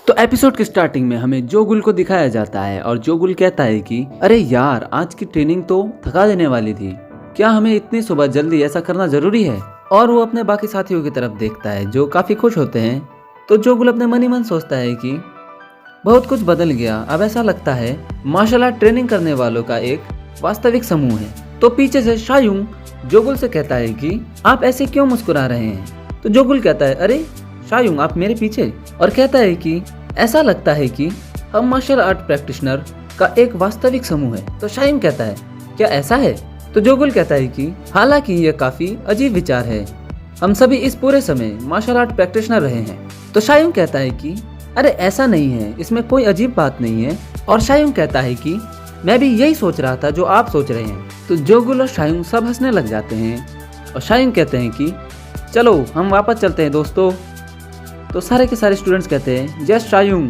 तो एपिसोड की स्टार्टिंग में हमें जोगुल को दिखाया जाता है और जोगुल कहता है कि अरे यार, आज की ट्रेनिंग तो थका देने वाली थी, क्या हमें इतनी सुबह जल्दी ऐसा करना जरूरी है। और वो अपने बाकी साथियों की तरफ देखता है जो काफी खुश होते हैं। तो जोगुल अपने मन ही मन सोचता है कि बहुत कुछ बदल गया, अब ऐसा लगता है मार्शल आर्ट ट्रेनिंग करने वालों का एक वास्तविक समूह है। तो पीछे से शायुंग जोगुल से कहता है कि आप ऐसे क्यों मुस्कुरा रहे हैं। तो जोगुल कहता है अरे शायुंग, आप मेरे पीछे, और कहता है कि ऐसा लगता है कि हम मार्शल आर्ट प्रैक्टिशनर का एक वास्तविक समूह है। तो शायुंग कहता है क्या ऐसा है। तो जोगुल कहता है कि हालांकि यह काफी अजीब विचार है, हम सभी इस पूरे समय मार्शल आर्ट प्रैक्टिशनर रहे हैं। तो शायुंग कहता है कि अरे ऐसा नहीं है, इसमें कोई अजीब बात नहीं है। और शायुंग कहता है कि मैं भी यही सोच रहा था जो आप सोच रहे हैं। तो जोगुल और शायुंग सब हंसने लग जाते हैं और शायुंग कहते हैं कि चलो हम वापस चलते हैं दोस्तों। तो सारे के सारे स्टूडेंट्स कहते हैं जय शायुंग,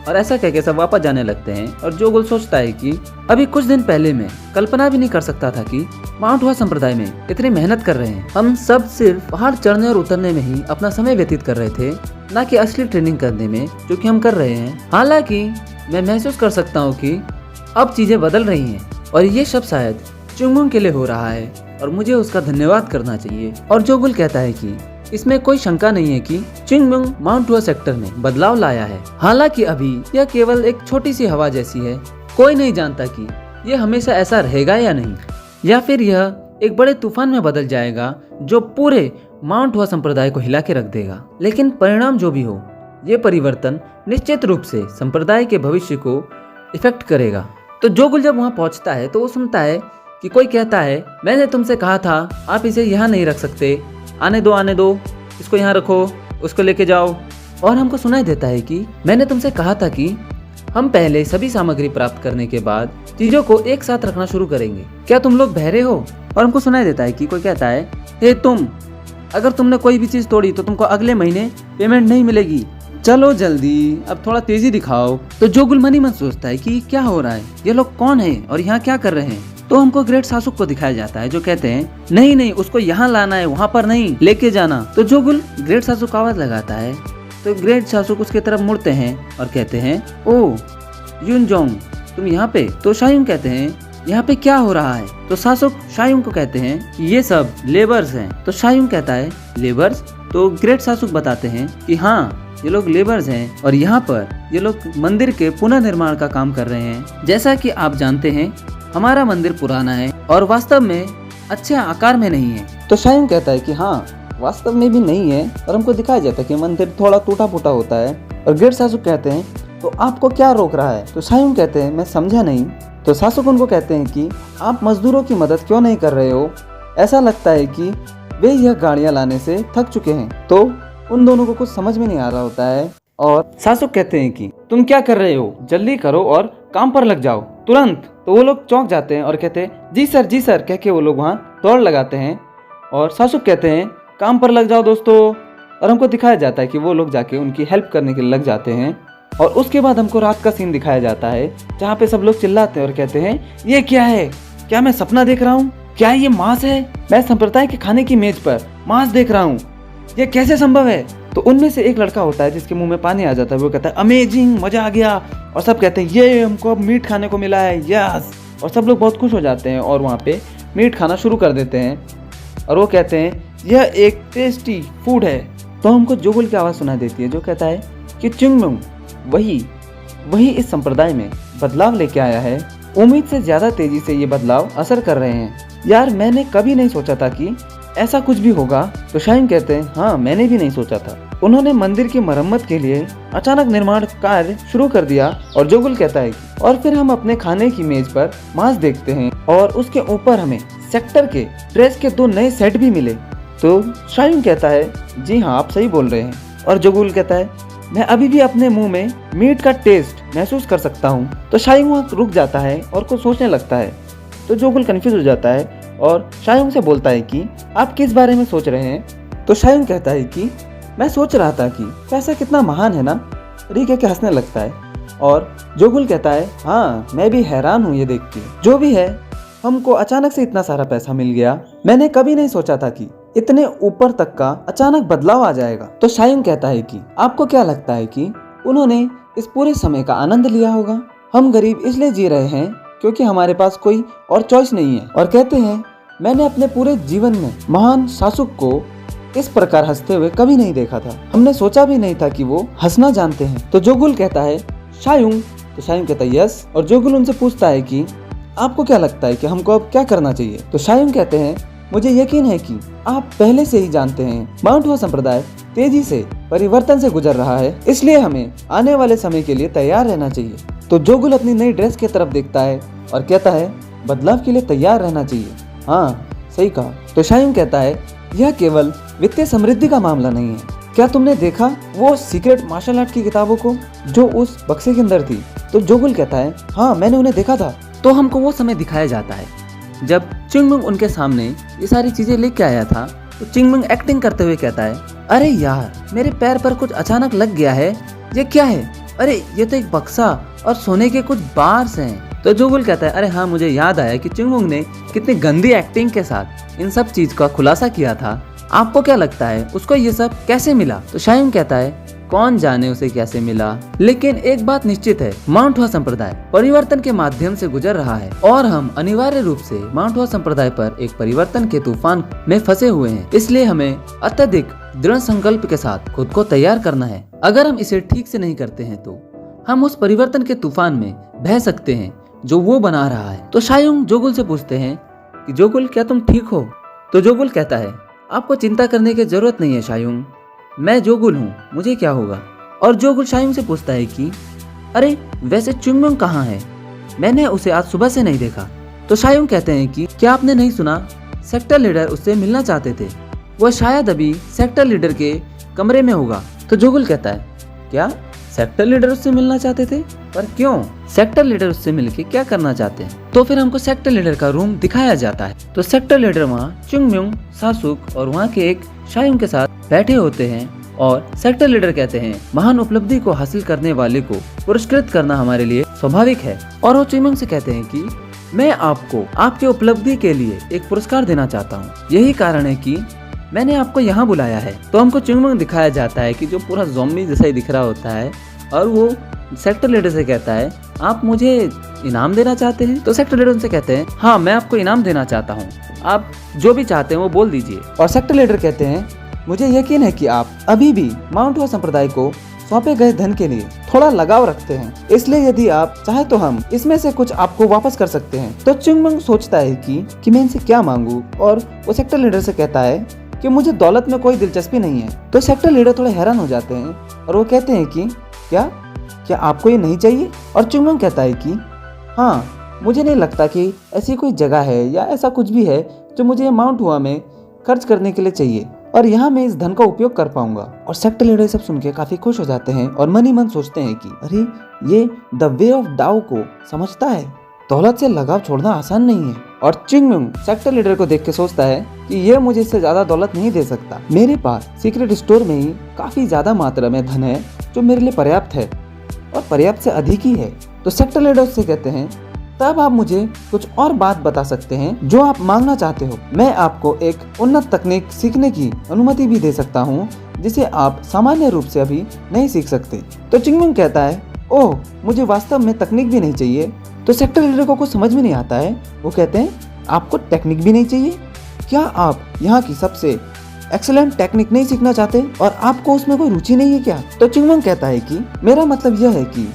और ऐसा कहकर सब वापस जाने लगते हैं। और जोगुल सोचता है कि अभी कुछ दिन पहले मैं कल्पना भी नहीं कर सकता था कि माउंट हुआ संप्रदाय में इतनी मेहनत कर रहे हैं। हम सब सिर्फ पहाड़ चढ़ने और उतरने में ही अपना समय व्यतीत कर रहे थे, न कि असली ट्रेनिंग करने में जो कि हम कर रहे हैं। हालांकि मैं महसूस कर सकता हूँ कि अब चीजें बदल रही हैं और ये सब शायद चुंगमुंग के लिए हो रहा है और मुझे उसका धन्यवाद करना चाहिए। और जोगुल कहता है कि इसमें कोई शंका नहीं है कि चुंगमुंग माउंट हुआ सेक्टर में बदलाव लाया है। हालांकि अभी यह केवल एक छोटी सी हवा जैसी है, कोई नहीं जानता कि यह हमेशा ऐसा रहेगा या नहीं, या फिर यह एक बड़े तूफान में बदल जाएगा जो पूरे माउंट हुआ संप्रदाय को हिला के रख देगा। लेकिन परिणाम जो भी हो, ये परिवर्तन निश्चित रूप से संप्रदाय के भविष्य को इफेक्ट करेगा। तो जोगुल जब वहाँ पहुँचता है तो वो सुनता है कि कोई कहता है मैंने तुमसे कहा था आप इसे यहाँ नहीं रख सकते, आने दो, इसको यहाँ रखो, उसको लेके जाओ। और हमको सुनाई देता है कि मैंने तुमसे कहा था कि हम पहले सभी सामग्री प्राप्त करने के बाद चीजों को एक साथ रखना शुरू करेंगे, क्या तुम लोग बहरे हो। और हमको सुनाई देता है कि कोई कहता है हे तुम, अगर तुमने कोई भी चीज तोड़ी तो तुमको अगले महीने पेमेंट नहीं मिलेगी, चलो जल्दी, अब थोड़ा तेजी दिखाओ। तो जोगुल मन ही मन सोचता है कि क्या हो रहा है, ये लोग कौन है और यहाँ क्या कर रहे हैं। तो हमको ग्रेट सासुक को दिखाया जाता है जो कहते हैं नहीं, उसको यहाँ लाना है, वहाँ पर नहीं, लेके जाना। तो जोगुल ग्रेट सासुक को आवाज लगाता है तो ग्रेट सासुक उसके तरफ मुड़ते हैं और कहते हैं ओ युनजोंग, तुम यहाँ पे। तो शायुंग कहते हैं यहाँ पे क्या हो रहा है। तो सासुक शायुंग को कहते हैं कि ये सब लेबर्स हैं। तो शायुंग कहता है लेबर्स। तो ग्रेट सासुक बताते हैं कि हाँ, ये लोग लेबर्स हैं और यहाँ पर ये लोग मंदिर के पुनर्निर्माण का काम कर रहे हैं। जैसा कि आप जानते हैं हमारा मंदिर पुराना है और वास्तव में अच्छे आकार में नहीं है। तो शायुंग कहता है कि हाँ, वास्तव में भी नहीं है, और हमको दिखाया जाता है कि मंदिर थोड़ा टूटा फूटा होता है। और ग्रेट सासुक कहते हैं तो आपको क्या रोक रहा है। तो शायुंग कहते हैं मैं समझा नहीं। तो सासुक उनको कहते हैं कि आप मजदूरों की मदद क्यों नहीं कर रहे हो, ऐसा लगता है कि वे यह गाड़ियाँ लाने से थक चुके हैं। तो उन दोनों को कुछ समझ में नहीं आ रहा होता है और सासुक कहते हैं कि तुम क्या कर रहे हो, जल्दी करो और काम पर लग जाओ तुरंत। तो वो लोग चौंक जाते हैं और कहते हैं जी सर कह के वो लोग वहाँ दौड़ लगाते हैं। और सासुक कहते हैं काम पर लग जाओ दोस्तों। और हमको दिखाया जाता है कि वो लोग जाके उनकी हेल्प करने के लिए लग जाते हैं। और उसके बाद हमको रात का सीन दिखाया जाता है जहाँ पे सब लोग चिल्लाते हैं और कहते हैं ये क्या है, क्या मैं सपना देख रहा हूँ, क्या ये मांस है, मैं संप्रदाय के खाने की मेज पर मांस देख रहा हूँ, ये कैसे संभव है। तो उनमें से एक लड़का होता है जिसके मुंह में पानी आ जाता है, वो कहता है अमेजिंग, मजा आ गया। और सब कहते हैं ये हमको अब मीट खाने को मिला है, यस। और सब लोग बहुत खुश हो जाते हैं और वहाँ पे मीट खाना शुरू कर देते हैं और वो कहते हैं यह एक टेस्टी फूड है। तो हमको जोगुल की आवाज़ सुनाई देती है जो कहता है कि चुंगमुंग वही इस संप्रदाय में बदलाव लेके आया है, उम्मीद से ज्यादा तेजी से ये बदलाव असर कर रहे हैं। यार, मैंने कभी नहीं सोचा था कि ऐसा कुछ भी होगा। तो शायुंग कहते हैं हाँ, मैंने भी नहीं सोचा था। उन्होंने मंदिर की मरम्मत के लिए अचानक निर्माण कार्य शुरू कर दिया। और जोगुल कहता है और फिर हम अपने खाने की मेज पर मांस देखते हैं और उसके ऊपर हमें सेक्टर के ड्रेस के 2 नए सेट भी मिले। तो शायुंग कहता है जी हाँ, आप सही बोल रहे हैं। और जोगुल कहता है मैं अभी भी अपने मुंह में मीट का टेस्ट महसूस कर सकता हूँ। तो शायुंग वहाँ रुक जाता है और कुछ सोचने लगता है। तो जोगुल कंफ्यूज हो जाता है और शायुंग से बोलता है कि आप किस बारे में सोच रहे हैं। तो शायुंग कहता है कि मैं सोच रहा था कि पैसा कितना महान है ना। री कह के हंसने लगता है और जोगुल कहता है हाँ, मैं भी हैरान हूँ ये देख के। जो भी है, हमको अचानक से इतना सारा पैसा मिल गया, मैंने कभी नहीं सोचा था कि इतने ऊपर तक का अचानक बदलाव आ जाएगा। तो शायुंग कहता है कि आपको क्या लगता है कि उन्होंने इस पूरे समय का आनंद लिया होगा। हम गरीब इसलिए जी रहे हैं क्योंकि हमारे पास कोई और चॉइस नहीं है। और कहते हैं मैंने अपने पूरे जीवन में महान शासक को इस प्रकार हंसते हुए कभी नहीं देखा था। हमने सोचा भी नहीं था कि वो हंसना जानते हैं। तो जोगुल कहता है शायुंग। तो शायुंग कहता है यस। और जोगुल उनसे पूछता है कि आपको क्या लगता है कि हमको अब क्या करना चाहिए। तो शायुंग कहते हैं मुझे यकीन है कि आप पहले से ही जानते हैं माउंट हुआ संप्रदाय तेजी से परिवर्तन से गुजर रहा है, इसलिए हमें आने वाले समय के लिए तैयार रहना चाहिए। तो जोगुल अपनी नई ड्रेस की तरफ देखता है और कहता है बदलाव के लिए तैयार रहना चाहिए। हाँ सही कहा। तो शायुंग कहता है यह केवल वित्तीय समृद्धि का मामला नहीं है। क्या तुमने देखा वो सीक्रेट मार्शल आर्ट की किताबों को जो उस बक्से के अंदर थी। तो जोगुल कहता है हाँ मैंने उन्हें देखा था। तो हमको वो समय दिखाया जाता है जब चिंगमुंग उनके सामने ये सारी चीजें लेके आया था। तो चिंगमुंग एक्टिंग करते हुए कहता है अरे यार मेरे पैर पर कुछ अचानक लग गया है, ये क्या है। अरे ये तो एक बक्सा और सोने के कुछ बार्स हैं। तो जोगुल कहता है अरे हाँ मुझे याद आया कि चिंगमुंग ने कितनी गंदी एक्टिंग के साथ इन सब चीज का खुलासा किया था। आपको क्या लगता है उसको ये सब कैसे मिला। तो शायुंग कहता है कौन जाने उसे कैसे मिला, लेकिन एक बात निश्चित है माउंट हुआ संप्रदाय परिवर्तन के माध्यम से गुजर रहा है और हम अनिवार्य रूप से माउंट हुआ संप्रदाय पर एक परिवर्तन के तूफान में फंसे हुए हैं। इसलिए हमें अत्यधिक दृढ़ संकल्प के साथ खुद को तैयार करना है। अगर हम इसे ठीक से नहीं करते हैं तो हम उस परिवर्तन के तूफान में बह सकते हैं जो वो बना रहा है। तो शायुंग जोगुल से पूछते हैं कि जोगुल क्या तुम ठीक हो। तो जोगुल कहता है आपको चिंता करने की जरूरत नहीं है शायुंग, मैं जोगुल हूँ, मुझे क्या होगा। और जोगुल शायुंग से पूछता है कि अरे वैसे चिंगमुंग कहाँ है, मैंने उसे आज सुबह से नहीं देखा। तो शायुंग कहते हैं कि क्या आपने नहीं सुना सेक्टर लीडर उससे मिलना चाहते थे, वह शायद अभी सेक्टर लीडर के कमरे में होगा। तो जोगुल कहता है क्या सेक्टर लीडर उससे मिलना चाहते थे, पर क्यों, सेक्टर लीडर उससे मिलके क्या करना चाहते हैं। तो फिर हमको सेक्टर लीडर का रूम दिखाया जाता है। तो सेक्टर लीडर वहाँ चिंगमुंग, शासुक और वहाँ के एक शायुंग के साथ बैठे होते हैं और सेक्टर लीडर कहते हैं महान उपलब्धि को हासिल करने वाले को पुरस्कृत करना हमारे लिए स्वाभाविक है। और वो चिंगमुंग से कहते हैं कि मैं आपको आपके उपलब्धि के लिए एक पुरस्कार देना चाहता हूँ, यही कारण है कि मैंने आपको यहाँ बुलाया है। तो हमको चिंगमुंग दिखाया जाता है कि जो पूरा ज़ॉम्बी जैसा ही दिख रहा होता है और वो सेक्टर लीडर से कहता है आप मुझे इनाम देना चाहते हैं। तो सेक्टर लीडर उनसे कहते हैं हाँ मैं आपको इनाम देना चाहता हूँ, आप जो भी चाहते हैं वो बोल दीजिए। और सेक्टर लीडर कहते हैं मुझे यकीन है कि आप अभी भी माउंट हुआ संप्रदाय को सौंपे गए धन के लिए थोड़ा लगाव रखते हैं, इसलिए यदि आप चाहे तो हम इसमें से कुछ आपको वापस कर सकते हैं। तो चिंगमुंग सोचता है कि मैं इनसे क्या मांगू, और वो सेक्टर लीडर से कहता है कि मुझे दौलत में कोई दिलचस्पी नहीं है। तो सेक्टर लीडर थोड़े हैरान हो जाते हैं और वो कहते हैं कि क्या आपको ये नहीं चाहिए। और चिंगमुंग कहता है कि हाँ मुझे नहीं लगता कि ऐसी कोई जगह है या ऐसा कुछ भी है जो मुझे माउंट हुआ में खर्च करने के लिए चाहिए और यहाँ मैं इस धन का उपयोग कर पाऊंगा। और सेक्टर लीडर सब सुन के काफी खुश हो जाते हैं और मन ही मन सोचते हैं कि अरे ये द वे ऑफ डाओ को समझता है, दौलत से लगाव छोड़ना आसान नहीं है। और चिंगमुंग सेक्टर लीडर को देख के सोचता है कि ये मुझे इससे ज्यादा दौलत नहीं दे सकता, मेरे पास सीक्रेट स्टोर में ही काफी ज्यादा मात्रा में धन है जो मेरे लिए पर्याप्त है और पर्याप्त से अधिक ही है। तो सेक्टर लीडर से कहते हैं तब आप मुझे कुछ और बात बता सकते हैं जो आप मांगना चाहते हो, मैं आपको एक उन्नत तकनीक सीखने की अनुमति भी दे सकता हूँ जिसे आप सामान्य रूप से अभी नहीं सीख सकते। तो चिंगमुंग कहता है ओह मुझे वास्तव में तकनीक भी नहीं चाहिए। तो सेक्टर लीडर को कुछ समझ में नहीं आता है, वो कहते हैं आपको टेक्निक भी नहीं चाहिए, क्या आप यहाँ की सबसे एक्सीलेंट टेक्निक नहीं सीखना चाहते और आपको उसमें कोई रुचि नहीं है क्या। तो चिंगमुंग कहता है कि मेरा मतलब यह है कि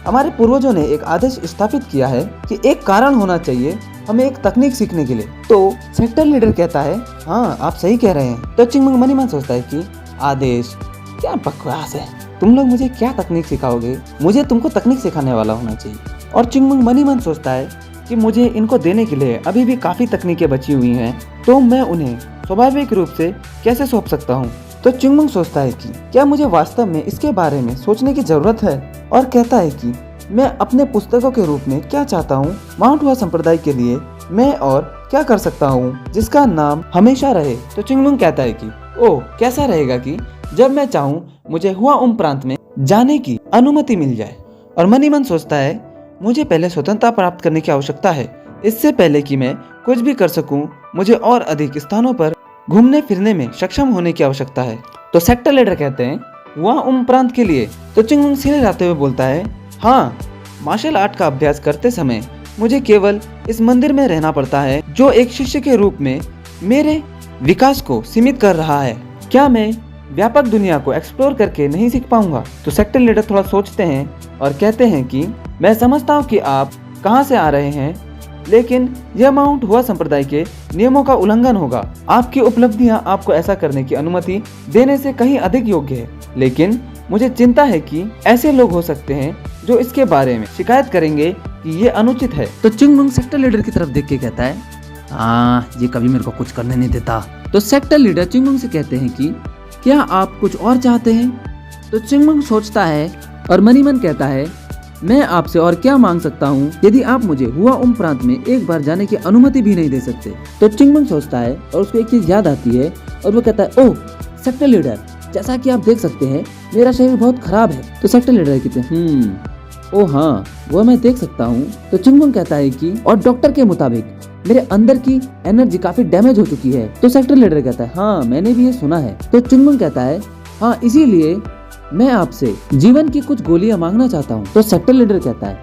हमारे पूर्वजों ने एक आदेश स्थापित किया है कि एक कारण होना चाहिए हमें एक तकनीक सीखने के लिए। तो सेक्टर लीडर कहता है हाँ आप सही कह रहे हैं। तो चिंगमुंग मन ही मन सोचता है कि आदेश, क्या बकवास है, तुम लोग मुझे क्या तकनीक सिखाओगे, मुझे तुमको तकनीक सिखाने वाला होना चाहिए। और चिंगमुंग मन ही मन सोचता है कि मुझे इनको देने के लिए अभी भी काफी तकनीकें बची हुई हैं, तो मैं उन्हें स्वाभाविक रूप से कैसे सौंप सकता हूँ। तो चिंगमुंग सोचता है कि क्या मुझे वास्तव में इसके बारे में सोचने की जरूरत है, और कहता है कि मैं अपने पुस्तकों के रूप में क्या चाहता हूँ, माउंट हुआ संप्रदाय के लिए मैं और क्या कर सकता हूँ जिसका नाम हमेशा रहे। तो चिंगमुंग कहता है कि ओह कैसा रहेगा कि जब मैं चाहूँ मुझे हुआ प्रांत में जाने की अनुमति मिल जाए। और मन ही मन सोचता है मुझे पहले स्वतंत्रता प्राप्त करने की आवश्यकता है, इससे पहले कि मैं कुछ भी कर सकूं मुझे और अधिक स्थानों पर घूमने फिरने में सक्षम होने की आवश्यकता है। तो सेक्टर लीडर कहते हैं हुआ प्रांत के लिए। तो चिंगमुंग सिर हिलाते हुए बोलता है, हाँ, मार्शल आर्ट का अभ्यास करते समय मुझे केवल इस मंदिर में रहना पड़ता है जो एक शिष्य के रूप में मेरे विकास को सीमित कर रहा है। क्या मैं व्यापक दुनिया को एक्सप्लोर करके नहीं सीख पाऊंगा? तो सेक्टर लीडर थोड़ा सोचते हैं और कहते हैं कि मैं समझता हूँ कि आप कहाँ से आ रहे हैं, लेकिन यह माउंट हुआ संप्रदाय के नियमों का उल्लंघन होगा। आपकी उपलब्धियां आपको ऐसा करने की अनुमति देने से कहीं अधिक योग्य है, लेकिन मुझे चिंता है कि ऐसे लोग हो सकते हैं जो इसके बारे में शिकायत करेंगे कि ये अनुचित है। तो चिंगमुंग सेक्टर लीडर की तरफ देख के कहता है, हाँ, ये कभी मेरे को कुछ करने नहीं देता। तो सेक्टर लीडर चिंगमुंग से कहते हैं कि क्या आप कुछ और चाहते हैं? तो चिंगमुंग सोचता है और मन ही मन कहता है, मैं आपसे और क्या मांग सकता हूँ यदि आप मुझे हुआ प्रांत में एक बार जाने की अनुमति भी नहीं दे सकते। तो चिंगमुंग सोचता है और उसको एक चीज याद आती है और वो कहता है, ओह सेक्टर लीडर, जैसा कि आप देख सकते हैं मेरा शरीर बहुत खराब है। तो सेक्टर लीडर कहते हैं, ओ हाँ, वो मैं देख सकता हूँ। तो चिंगमुंग कहता है कि और डॉक्टर के मुताबिक मेरे अंदर की एनर्जी काफी डैमेज हो चुकी है। तो सेक्टर लीडर कहता है, हाँ, मैंने भी ये सुना है। तो चिंगमुंग कहता है, हाँ, इसीलिए मैं आपसे जीवन की कुछ गोलियां मांगना चाहता हूँ। तो सेक्टर लीडर कहता है,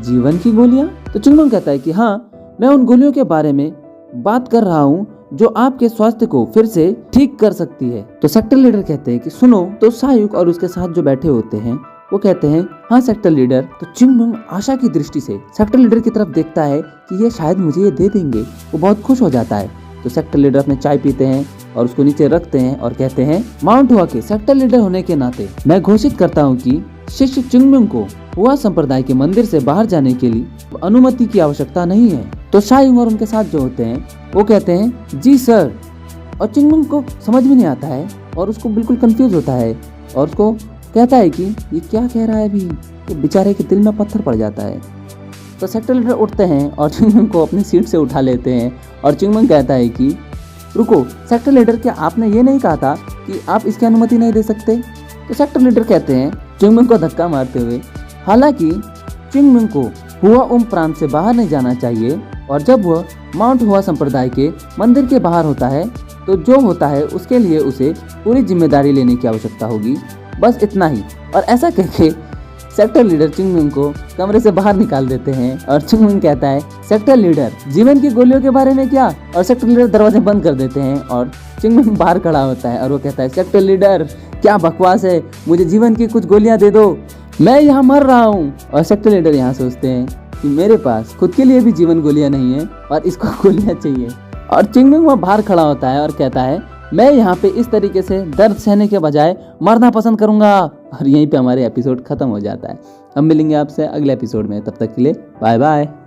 जीवन की गोलियां? तो चिंगमुंग कहता है कि हाँ, मैं उन गोलियों के बारे में बात कर रहा हूँ जो आपके स्वास्थ्य को फिर से ठीक कर सकती है। तो सेक्टर लीडर कहते हैं कि सुनो। तो सायुक और उसके साथ जो बैठे होते हैं वो कहते हैं, हाँ सेक्टर लीडर। तो चिंगमुंग आशा की दृष्टि से सेक्टर लीडर की तरफ देखता है कि ये शायद मुझे ये दे देंगे। वो बहुत खुश हो जाता है। तो सेक्टर लीडर अपने चाय पीते हैं और उसको नीचे रखते हैं और कहते हैं, माउंट हुआ के सेक्टर लीडर होने के नाते मैं घोषित करता हूँ कि शिष्य चिंगमुंग को हुआ संप्रदाय के मंदिर से बाहर जाने के लिए अनुमति की आवश्यकता नहीं है। तो शायुंग और उनके साथ जो होते हैं वो कहते हैं, जी सर। और चिंगमुंग को समझ में नहीं आता है और उसको बिल्कुल कंफ्यूज होता है और उसको कहता है कि ये क्या कह रहा है अभी। तो बेचारे के दिल में पत्थर पड़ जाता है। तो सेक्टर लीडर उठते हैं और चिंगमुंग को अपनी सीट से उठा लेते हैं और चिंगमुंग कहता है कि रुको सेक्टर लीडर, क्या आपने ये नहीं कहा था कि आप इसकी अनुमति नहीं दे सकते? तो सेक्टर लीडर कहते हैं चिंगमुंग को धक्का मारते हुए, हालांकि चिंगमुंग को हुआ प्रांत से बाहर नहीं जाना चाहिए और जब वह माउंट हुआ संप्रदाय के मंदिर के बाहर होता है तो जो होता है उसके लिए उसे पूरी जिम्मेदारी लेने की आवश्यकता होगी, बस इतना ही। और ऐसा कहके सेक्टर लीडर चिंगमुंग को कमरे से बाहर निकाल देते हैं और चिंगमुंग कहता है, सेक्टर लीडर, जीवन की गोलियों के बारे में क्या? और सेक्टर लीडर दरवाजे बंद कर देते हैं और चिंगमुंग बाहर खड़ा होता है और वो कहता है, सेक्टर लीडर, क्या बकवास है, मुझे जीवन की कुछ गोलियां दे दो, मैं यहाँ मर रहा हूँ। और सेक्टर लीडर यहाँ सोचते हैं कि मेरे पास खुद के लिए भी जीवन गोलियां नहीं है और इसको गोलियां चाहिए। और चिंगमुंग वहाँ बाहर खड़ा होता है और कहता है, मैं यहाँ पे इस तरीके से दर्द सहने के बजाय मरना पसंद करूंगा। और यहीं पे हमारे एपिसोड खत्म हो जाता है। हम मिलेंगे आपसे अगले एपिसोड में, तब तक के लिए बाय बाय।